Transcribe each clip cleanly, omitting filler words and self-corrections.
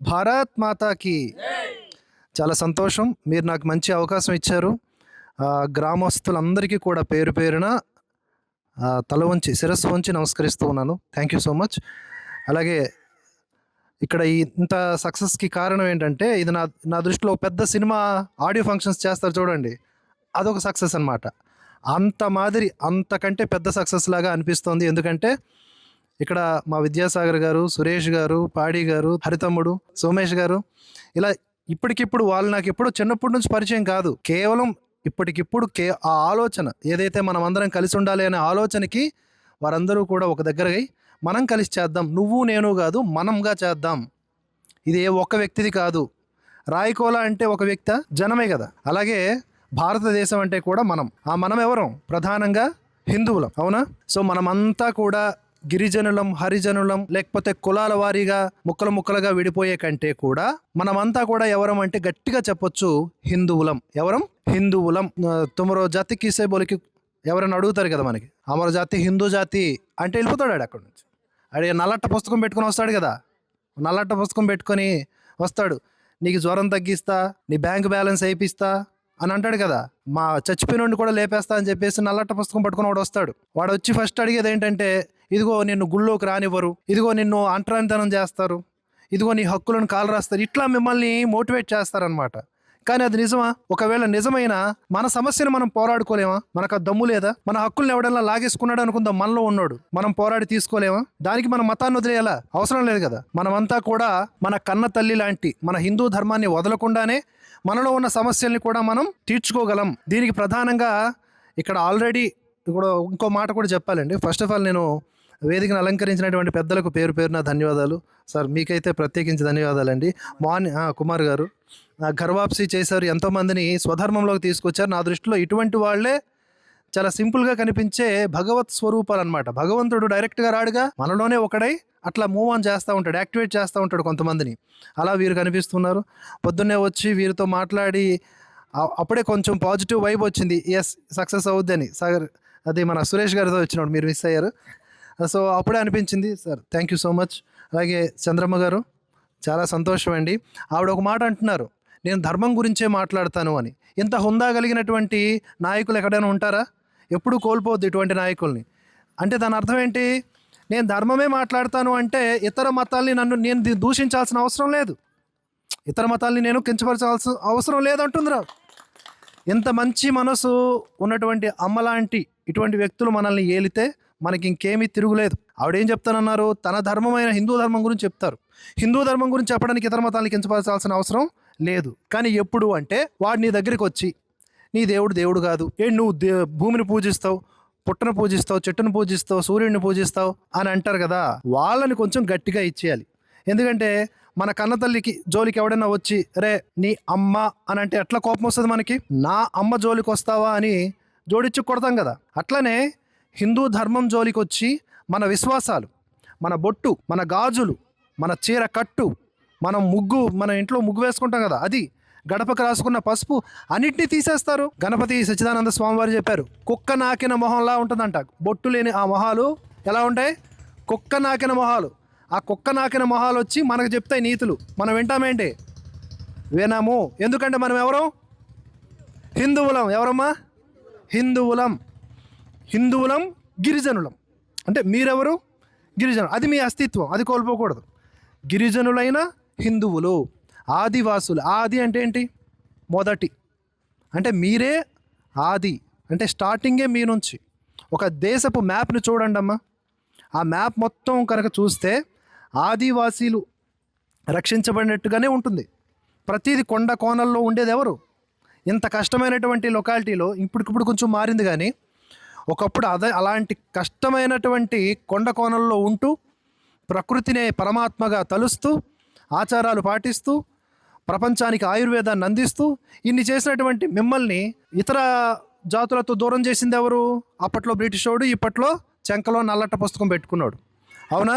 భారత్ మాతాకి. చాలా సంతోషం, మీరు నాకు మంచి అవకాశం ఇచ్చారు. గ్రామస్తులందరికీ కూడా పేరు పేరున తల వంచి శిరస్సు వంచి నమస్కరిస్తూ ఉన్నాను. Thank you so much. అలాగే ఇక్కడ ఇంత సక్సెస్కి కారణం ఏంటంటే, ఇది నా నా దృష్టిలో పెద్ద సినిమా ఆడియో ఫంక్షన్స్ చేస్తారు చూడండి, అదొక సక్సెస్ అనమాట. అంతకంటే పెద్ద సక్సెస్ లాగా అనిపిస్తోంది. ఎందుకంటే ఇక్కడ మా విద్యాసాగర్ గారు, సురేష్ గారు, పాడి గారు, హరితమ్ముడు, సోమేష్ గారు, ఇలా ఇప్పటికిప్పుడు వాళ్ళు నాకు ఎప్పుడో చిన్నప్పటి నుంచి పరిచయం కాదు. కేవలం ఇప్పటికిప్పుడు ఆ ఆలోచన ఏదైతే మనం అందరం కలిసి ఉండాలి అనే ఆలోచనకి వారందరూ కూడా ఒక దగ్గరై మనం కలిసి చేద్దాం, నువ్వు నేను కాదు మనంగా చేద్దాం. ఇది ఏ ఒక్క వ్యక్తిది కాదు. రాయకోల అంటే ఒక వ్యక్తి, జనమే కదా. అలాగే భారతదేశం అంటే కూడా మనం ఎవరం? ప్రధానంగా హిందువులం, అవునా? సో మనమంతా కూడా గిరిజనులం, హరిజనులం, లేకపోతే కులాల వారీగా ముక్కలుగా విడిపోయే కంటే కూడా మనమంతా కూడా ఎవరం అంటే గట్టిగా చెప్పొచ్చు, హిందువులం. ఎవరం? హిందువులం. తుమరో జాతి కిసే బోలికి ఎవరైనా అడుగుతారు కదా మనకి, అమర జాతి హిందూ జాతి అంటే వెళ్ళిపోతాడు అక్కడి నుంచి. అడే నల్లట్ట పుస్తకం పెట్టుకొని వస్తాడు కదా, నల్లట్ట పుస్తకం పెట్టుకొని వస్తాడు, నీకు జ్వరం తగ్గిస్తా, నీ బ్యాంక్ బ్యాలెన్స్ వేయిస్తా అని అంటాడు కదా. మా చచ్చిపోయిన కూడా లేపేస్తా అని చెప్పేసి నల్లట్ట పుస్తకం పట్టుకుని వాడు వస్తాడు. వాడు వచ్చి ఫస్ట్ అడిగేది ఏంటంటే, ఇదిగో నిన్ను గుళ్ళోకి రానివ్వరు, ఇదిగో నిన్ను అంటరానితనం చేస్తారు, ఇదిగో నీ హక్కులను కాలు రాస్తారు, ఇట్లా మిమ్మల్ని మోటివేట్ చేస్తారనమాట. కానీ అది నిజమా? ఒకవేళ నిజమైనా మన సమస్యను మనం పోరాడుకోలేమా? మనకు ఆ దమ్ము లేదా? మన హక్కుల్ని ఎవడన్నా లాగేసుకున్నాడు అనుకుందాం, మనలో ఉన్నాడు, మనం పోరాడి తీసుకోలేమా? దానికి మనం మతాన్ని వదిలేయాలా? అవసరం లేదు కదా. మనమంతా కూడా మన కన్న తల్లి లాంటి మన హిందూ ధర్మాన్ని వదలకుండానే మనలో ఉన్న సమస్యల్ని కూడా మనం తీర్చుకోగలం. దీనికి ప్రధానంగా ఇక్కడ ఆల్రెడీ కూడా ఇంకో మాట కూడా చెప్పాలండి. ఫస్ట్ ఆఫ్ ఆల్ నేను వేదికను అలంకరించినటువంటి పెద్దలకు పేరు పేరున ధన్యవాదాలు సార్. మీకైతే ప్రత్యేకించి ధన్యవాదాలండి. కుమార్ గారు గర్వాప్సి చేశారు, ఎంతోమందిని స్వధర్మంలోకి తీసుకొచ్చారు. నా దృష్టిలో ఇటువంటి వాళ్ళే చాలా సింపుల్గా కనిపించే భగవత్ స్వరూపాలు అనమాట. భగవంతుడు డైరెక్ట్గా రాడుగా, మనలోనే ఒకడై అట్లా మూవ్ ఆన్ చేస్తూ ఉంటాడు, యాక్టివేట్ చేస్తూ ఉంటాడు కొంతమందిని. అలా వీరు కనిపిస్తున్నారు. పొద్దున్నే వచ్చి వీరితో మాట్లాడి అప్పుడే కొంచెం పాజిటివ్ వైబ్ వచ్చింది, ఎస్ సక్సెస్ అవుద్దని. సాగర్ అది మన సురేష్ గారితో వచ్చినాడు, మీరు మిస్ అయ్యారు. సో అప్పుడే అనిపించింది sir. Thank you so much. అలాగే చంద్రమ్మ గారు, చాలా సంతోషం అండి. ఆవిడ ఒక మాట అంటున్నారు, నేను ధర్మం గురించే మాట్లాడతాను అని. ఇంత హుందా కలిగినటువంటి నాయకులు ఎక్కడైనా ఉంటారా? ఎప్పుడు కోల్పోవద్దు ఇటువంటి నాయకుల్ని. అంటే దాని అర్థం ఏంటి? నేను ధర్మమే మాట్లాడతాను అంటే ఇతర మతాల్ని నేను దూషించాల్సిన అవసరం లేదు, ఇతర మతాల్ని నేను కించపరచాల్సిన అవసరం లేదంటుందిరా. ఇంత మంచి మనసు ఉన్నటువంటి అమ్మలాంటి ఇటువంటి వ్యక్తులు మనల్ని ఏలితే మనకి ఇంకేమీ తిరుగులేదు. ఆవిడేం చెప్తానన్నారు? తన ధర్మమైన హిందూ ధర్మం గురించి చెప్తారు. హిందూ ధర్మం గురించి చెప్పడానికి ఇతర మతాలను కించపరచాల్సిన అవసరం లేదు. కానీ ఎప్పుడు అంటే వాడు నీ దగ్గరికి వచ్చి, నీ దేవుడు కాదు, నువ్వు భూమిని పూజిస్తావు, పుట్టను పూజిస్తావు, చెట్టును పూజిస్తావు, సూర్యుడిని పూజిస్తావు అని అంటారు కదా, వాళ్ళని కొంచెం గట్టిగా ఇచ్చేయాలి. ఎందుకంటే మన కన్నతల్లికి జోలికి ఎవడైనా వచ్చి రే నీ అమ్మ అని అంటే ఎట్లా కోపం వస్తుంది మనకి? నా అమ్మ జోలికి వస్తావా అని జోడిచ్చి కొడతాం కదా. అట్లనే హిందూ ధర్మం జోలికి వచ్చి మన విశ్వాసాలు, మన బొట్టు, మన గాజులు, మన చీర కట్టు, మన ఇంట్లో ముగ్గు వేసుకుంటాం కదా, అది గడపకు రాసుకున్న పసుపు అన్నిటినీ తీసేస్తారు. గణపతి సచ్చిదానంద స్వామి వారు చెప్పారు, కుక్క నాకిన మొహంలా ఉంటుందంట. బొట్టు లేని ఆ మొహాలు ఎలా ఉంటాయి? కుక్క నాకిన మొహాలు. ఆ కుక్క నాకిన మొహాలు వచ్చి మనకు చెప్తాయి నీతులు. మనం వింటామేంటి? వినము. ఎందుకంటే మనం ఎవరం? హిందువులం. ఎవరమ్మా? హిందువులం, గిరిజనులం. అంటే మీరెవరు? గిరిజనులు. అది మీ అస్తిత్వం, అది కోల్పోకూడదు. గిరిజనులైన హిందువులు, ఆదివాసులు. ఆది అంటే ఏంటి? మొదటి. అంటే మీరే ఆది, అంటే స్టార్టింగే మీ నుంచి. ఒక దేశపు మ్యాప్ని చూడండి అమ్మా. ఆ మ్యాప్ మొత్తం కనుక చూస్తే ఆదివాసీలు రక్షించబడినట్టుగానే ఉంటుంది. ప్రతిదీ కొండ కోణల్లో ఉండేది ఎవరు? ఇంత కష్టమైనటువంటి లొకాలిటీలో ఇప్పటికిప్పుడు కొంచెం మారింది, కానీ ఒకప్పుడు అలాంటి కష్టమైనటువంటి కొండ కోణంలో ఉంటూ ప్రకృతినే పరమాత్మగా తలుస్తూ ఆచారాలు పాటిస్తూ ప్రపంచానికి ఆయుర్వేదాన్ని అందిస్తూ ఇన్ని చేసినటువంటి మిమ్మల్ని ఇతర జాతులతో దూరం చేసింది ఎవరు? అప్పట్లో బ్రిటిష్ వాడు, ఇప్పట్లో చెంకలో నల్లట్ట పుస్తకం పెట్టుకున్నాడు, అవునా?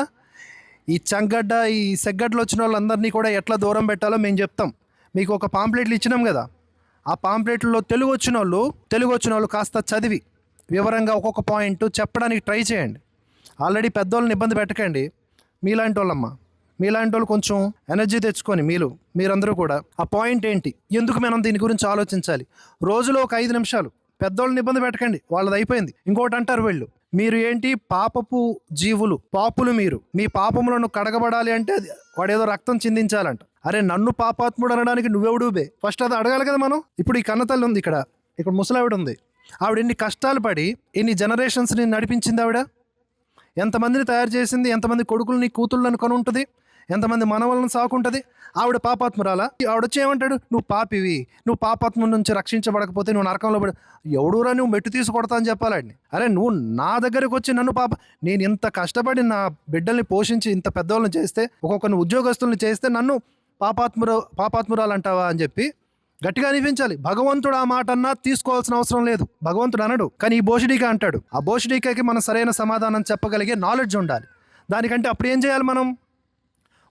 ఈ సెగ్గడ్లు వచ్చిన వాళ్ళందరినీ కూడా ఎట్లా దూరం పెట్టాలో మేము చెప్తాం. మీకు ఒక పాంప్లెట్లు ఇచ్చినాం కదా, ఆ పాంప్లెట్లలో తెలుగు వచ్చిన వాళ్ళు కాస్త చదివి వివరంగా ఒక్కొక్క పాయింట్ చెప్పడానికి ట్రై చేయండి. ఆల్రెడీ పెద్దోళ్ళని ఇబ్బంది పెట్టకండి, మీలాంటి వాళ్ళమ్మ. మీలాంటి వాళ్ళు కొంచెం ఎనర్జీ తెచ్చుకొని మీరందరూ కూడా ఆ పాయింట్ ఏంటి, ఎందుకు మనం దీని గురించి ఆలోచించాలి. రోజులో ఒక 5 నిమిషాలు. పెద్దోళ్ళని ఇబ్బంది పెట్టకండి, వాళ్ళది అయిపోయింది. ఇంకోటి అంటారు వీళ్ళు, మీరు ఏంటి పాపపు జీవులు, పాపులు మీరు, మీ పాపములను కడగబడాలి అంటే వాడేదో రక్తం చిందించాలంట. అరే నన్ను పాపాత్ముడు అనడానికి నువ్వెవడుబే, ఫస్ట్ అది అడగాలి కదా మనం. ఇప్పుడు ఈ కన్నతల్లి ఉంది, ఇక్కడ ముసలావిడ ఉంది. ఆవిడ ఎన్ని కష్టాలు పడి ఎన్ని జనరేషన్స్ని నడిపించింది ఆవిడ. ఎంతమందిని తయారు చేసింది, ఎంతమంది కొడుకులని కూతుళ్ళని కొని ఉంటుంది, ఎంతమంది మనవలను సాకుంటుంది. ఆవిడ పాపాత్మురాలా? ఆవిడ వచ్చి ఏమంటాడు, నువ్వు పాపివి, నువ్వు పాపాత్మ నుంచి రక్షించబడకపోతే నువ్వు నరకంలో పడి, ఎవడురా నువ్వు మెట్టు తీసి కొడతా అని చెప్పాలండి. అరే నువ్వు నా దగ్గరకు వచ్చి నన్ను నేను ఇంత కష్టపడి నా బిడ్డల్ని పోషించి ఇంత పెద్దవాళ్ళని చేస్తే, ఒక్కొక్కరిని ఉద్యోగస్తుల్ని చేస్తే నన్ను పాపాత్మురాలు అంటావా అని చెప్పి గట్టిగా అనిపించాలి. భగవంతుడు ఆ మాట అన్నా తీసుకోవాల్సిన అవసరం లేదు, భగవంతుడు అనడు. కానీ ఈ బోషిడీకా అంటాడు. ఆ బోషిడీకాకి మనం సరైన సమాధానం చెప్పగలిగే నాలెడ్జ్ ఉండాలి. దానికంటే అప్పుడు ఏం చేయాలి మనం?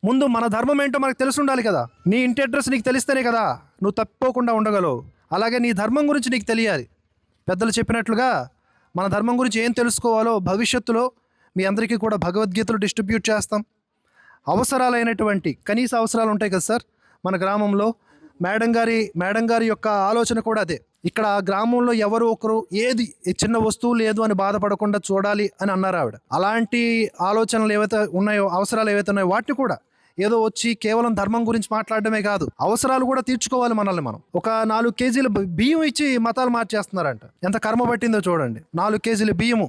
ముందు మన ధర్మం ఏంటో మనకు తెలిసి ఉండాలి కదా. నీ ఇంటి అడ్రస్ నీకు తెలిస్తేనే కదా నువ్వు తప్పుకోకుండా ఉండగలవు. అలాగే నీ ధర్మం గురించి నీకు తెలియాలి. పెద్దలు చెప్పినట్లుగా మన ధర్మం గురించి ఏం తెలుసుకోవాలో భవిష్యత్తులో మీ అందరికీ కూడా భగవద్గీతలు డిస్ట్రిబ్యూట్ చేస్తాం. అవసరాలైనటువంటి కనీస అవసరాలు ఉంటాయి కదా సార్ మన గ్రామంలో. మేడం గారి యొక్క ఆలోచన కూడా అదే. ఇక్కడ గ్రామంలో ఎవరు ఒకరు ఏది చిన్న వస్తువు లేదు అని బాధపడకుండా చూడాలి అని అన్నారు ఆవిడ. అలాంటి ఆలోచనలు ఏవైతే ఉన్నాయో, అవసరాలు ఏవైతే ఉన్నాయో వాటిని కూడా ఏదో వచ్చి కేవలం ధర్మం గురించి మాట్లాడడమే కాదు, అవసరాలు కూడా తీర్చుకోవాలి మనల్ని మనం. ఒక 4 కేజీల బియ్యం ఇచ్చి మతాలు మార్చేస్తున్నారంట. ఎంత కర్మ పట్టిందో చూడండి. 4 కేజీల బియ్యము,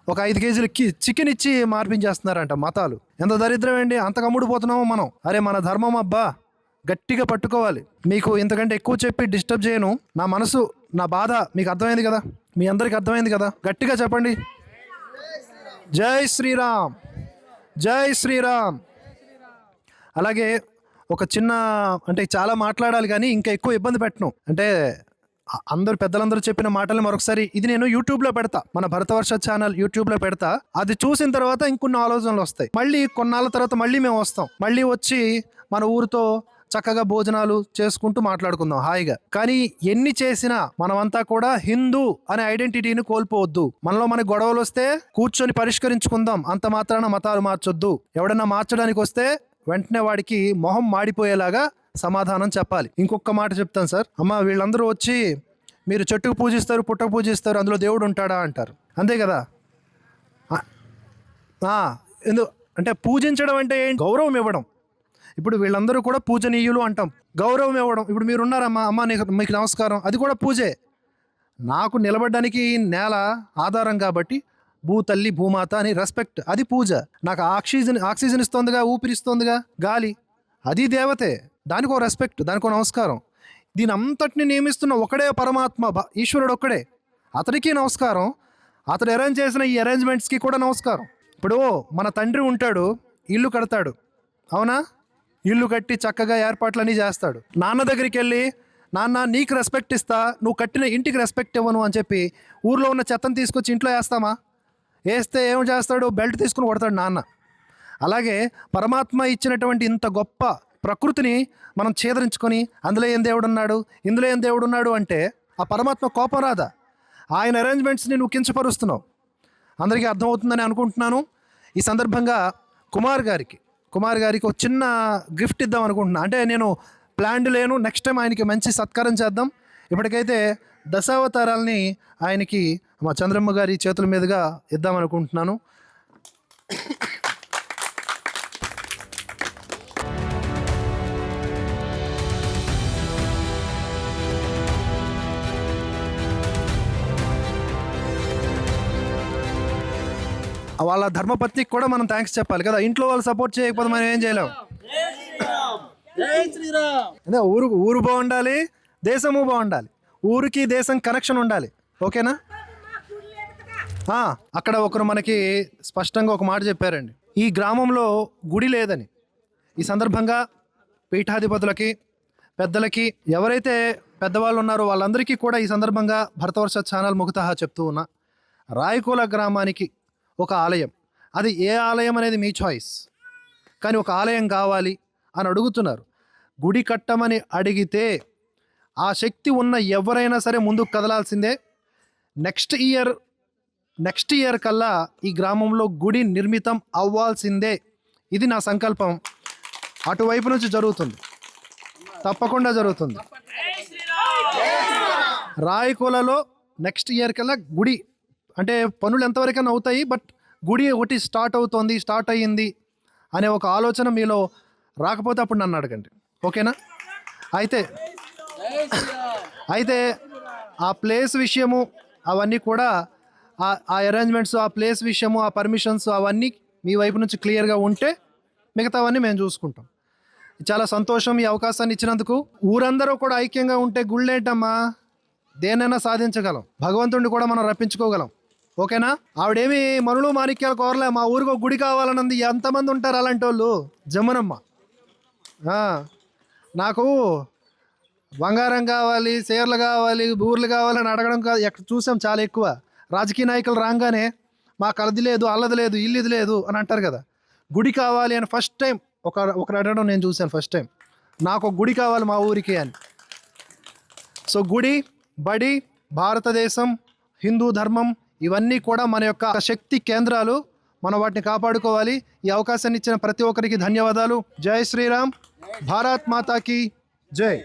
ఒక 5 కేజీల చికెన్ ఇచ్చి మార్పించేస్తున్నారంట మతాలు. ఎంత దరిద్రం అండి, అంత కమ్ముడిపోతున్నామో మనం. అరే మన ధర్మం అబ్బా, గట్టిగా పట్టుకోవాలి. మీకు ఇంతకంటే ఎక్కువ చెప్పి డిస్టర్బ్ చేయను. నా మనసు, నా బాధ మీకు అర్థమైంది కదా, మీ అందరికి అర్థమైంది కదా. గట్టిగా చెప్పండి, జై శ్రీరామ్, జై శ్రీరామ్. అలాగే ఒక చిన్న, అంటే చాలా మాట్లాడాలి కానీ ఇంకా ఎక్కువ ఇబ్బంది పెట్టను. అంటే పెద్దలందరూ చెప్పిన మాటలు మరొకసారి ఇది నేను యూట్యూబ్లో పెడతా, మన భరతవర్ష ఛానల్ యూట్యూబ్లో పెడతా. అది చూసిన తర్వాత ఇంకొన్ని ఆలోచనలు వస్తాయి. మళ్ళీ కొన్నాళ్ళ తర్వాత మళ్ళీ మేము వస్తాం. మళ్ళీ వచ్చి మన ఊరితో చక్కగా భోజనాలు చేసుకుంటూ మాట్లాడుకుందాం హాయిగా. కానీ ఎన్ని చేసినా మనమంతా కూడా హిందూ అనే ఐడెంటిటీని కోల్పోవద్దు. మనలో మనకి గొడవలు వస్తే కూర్చొని పరిష్కరించుకుందాం, అంత మాత్రాన మతాలు మార్చొద్దు. ఎవడన్నా మార్చడానికి వస్తే వెంటనే వాడికి మొహం మాడిపోయేలాగా సమాధానం చెప్పాలి. ఇంకొక మాట చెప్తాను సార్. అమ్మ వీళ్ళందరూ వచ్చి మీరు చెట్టుకు పూజిస్తారు, పుట్టకు పూజిస్తారు, అందులో దేవుడు ఉంటాడా అంటారు. అంతే కదా. అంటే పూజించడం అంటే ఏంటి? గౌరవం ఇవ్వడం. ఇప్పుడు వీళ్ళందరూ కూడా పూజనీయులు అంటాం, గౌరవం ఇవ్వడం. ఇప్పుడు మీరు ఉన్నారమ్మా, అమ్మ మీకు నమస్కారం, అది కూడా పూజే. నాకు నిలబడడానికి నేల ఆధారం కాబట్టి భూతల్లి భూమాత అని రెస్పెక్ట్, అది పూజ. నాకు ఆక్సిజన్ ఇస్తోందిగా, ఊపిరిస్తోందిగా గాలి, అది దేవతే. దానికో రెస్పెక్ట్, దానికో నమస్కారం. దీని అంతటిని నియమిస్తున్న ఒకడే పరమాత్మ, ఈశ్వరుడు ఒక్కడే, అతడికి నమస్కారం. అతడు అరేంజ్ చేసిన ఈ అరేంజ్మెంట్స్కి కూడా నమస్కారం. ఇప్పుడు మన తండ్రి ఉంటాడు, ఇల్లు కడతాడు, అవునా? ఇల్లు కట్టి చక్కగా ఏర్పాట్లన్నీ చేస్తాడు. నాన్న దగ్గరికి వెళ్ళి, నాన్న నీకు రెస్పెక్ట్ ఇస్తా, నువ్వు కట్టిన ఇంటికి రెస్పెక్ట్ ఇవ్వను అని చెప్పి ఊర్లో ఉన్న చెత్తను తీసుకొచ్చి ఇంట్లో వేస్తామా? వేస్తే ఏం చేస్తాడు? బెల్ట్ తీసుకుని కొడతాడు నాన్న. అలాగే పరమాత్మ ఇచ్చినటువంటి ఇంత గొప్ప ప్రకృతిని మనం ఛేదరించుకొని అందులో ఏం దేవుడు ఉన్నాడు, ఇందులో ఏం దేవుడు ఉన్నాడు అంటే ఆ పరమాత్మ కోపం రాదా? ఆయన అరేంజ్మెంట్స్ని నువ్వు కించపరుస్తున్నావు. అందరికీ అర్థమవుతుందని అనుకుంటున్నాను. ఈ సందర్భంగా కుమార్ గారికి ఒక చిన్న గిఫ్ట్ ఇద్దాం అనుకుంటున్నా. అంటే నేను ప్లాన్డ్ లేను, నెక్స్ట్ టైం ఆయనకి మంచి సత్కారం చేద్దాం. ఇప్పటికైతే దశావతారాలని ఆయనకి మా చంద్రమ్మ గారి చేతుల మీదుగా ఇద్దాం అనుకుంటున్నాను. వాళ్ళ ధర్మపత్నికి కూడా మనం థ్యాంక్స్ చెప్పాలి కదా. ఇంట్లో వాళ్ళు సపోర్ట్ చేయకపోతే మనం ఏం చేయలేం. అదే ఊరు బాగుండాలి, దేశము బాగుండాలి, ఊరికి దేశం కనెక్షన్ ఉండాలి. ఓకేనా? అక్కడ ఒకరు మనకి స్పష్టంగా ఒక మాట చెప్పారండి, ఈ గ్రామంలో గుడి లేదని. ఈ సందర్భంగా పీఠాధిపతులకి, పెద్దలకి, ఎవరైతే పెద్దవాళ్ళు ఉన్నారో వాళ్ళందరికీ కూడా ఈ సందర్భంగా భరతవర్ష ఛానల్ ముఖతహా చెప్తూ ఉన్నా, రాయకోల గ్రామానికి ఒక ఆలయం, అది ఏ ఆలయం అనేది మీ చాయిస్, కానీ ఒక ఆలయం కావాలి అని అడుగుతున్నారు. గుడి కట్టమని అడిగితే ఆ శక్తి ఉన్న ఎవరైనా సరే ముందుకు కదలాల్సిందే. నెక్స్ట్ ఇయర్ కల్లా ఈ గ్రామంలో గుడి నిర్మితం అవ్వాల్సిందే. ఇది నా సంకల్పం. అటువైపు నుంచి జరుగుతుంది, తప్పకుండా జరుగుతుంది. రాయకోలలో నెక్స్ట్ ఇయర్ కల్లా గుడి అంటే పనులు ఎంతవరకైనా అవుతాయి, బట్ గుడి ఒకటి స్టార్ట్ అయ్యింది అనే ఒక ఆలోచన మీలో రాకపోతే అప్పుడు నన్ను అడగండి, ఓకేనా? అయితే ఆ ప్లేస్ విషయము అవన్నీ కూడా ఆ అరేంజ్మెంట్స్, ఆ ప్లేస్ విషయము, ఆ పర్మిషన్స్ అవన్నీ మీ వైపు నుంచి క్లియర్గా ఉంటే మిగతావన్నీ మేము చూసుకుంటాం. చాలా సంతోషం ఈ అవకాశాన్ని ఇచ్చినందుకు. ఊరందరూ కూడా ఐక్యంగా ఉంటే గుళ్ళేంటమ్మా, దేనైనా సాధించగలం, భగవంతుడిని కూడా మనం రప్పించుకోగలం, ఓకేనా? ఆవిడేమి మనులు మాణిక్యాలు కోరలే, మా ఊరికి ఒక గుడి కావాలన్నది. ఎంతమంది ఉంటారు అలాంటి వాళ్ళు? జమునమ్మ నాకు బంగారం కావాలి, చీరలు కావాలి, బూర్లు కావాలని అడగడం కాదు, ఎక్కడ చూసాం చాలా ఎక్కువ. రాజకీయ నాయకులు రాగానే మాకు అది లేదు, అల్లది లేదు, ఇల్లుది లేదు అని అంటారు కదా. గుడి కావాలి అని ఫస్ట్ టైం ఒకరు అడగడం నేను చూశాను, ఫస్ట్ టైం నాకు ఒక గుడి కావాలి మా ఊరికి అని. సో గుడి, బడి, భారతదేశం, హిందూ ధర్మం ఇవన్నీ కూడా మన యొక్క శక్తి కేంద్రాలు. మనం వాటిని కాపాడుకోవాలి. ఈ అవకాశాన్ని ఇచ్చిన ప్రతి ఒక్కరికి ధన్యవాదాలు. జై శ్రీరామ్, భారత్ మాతాకి జై.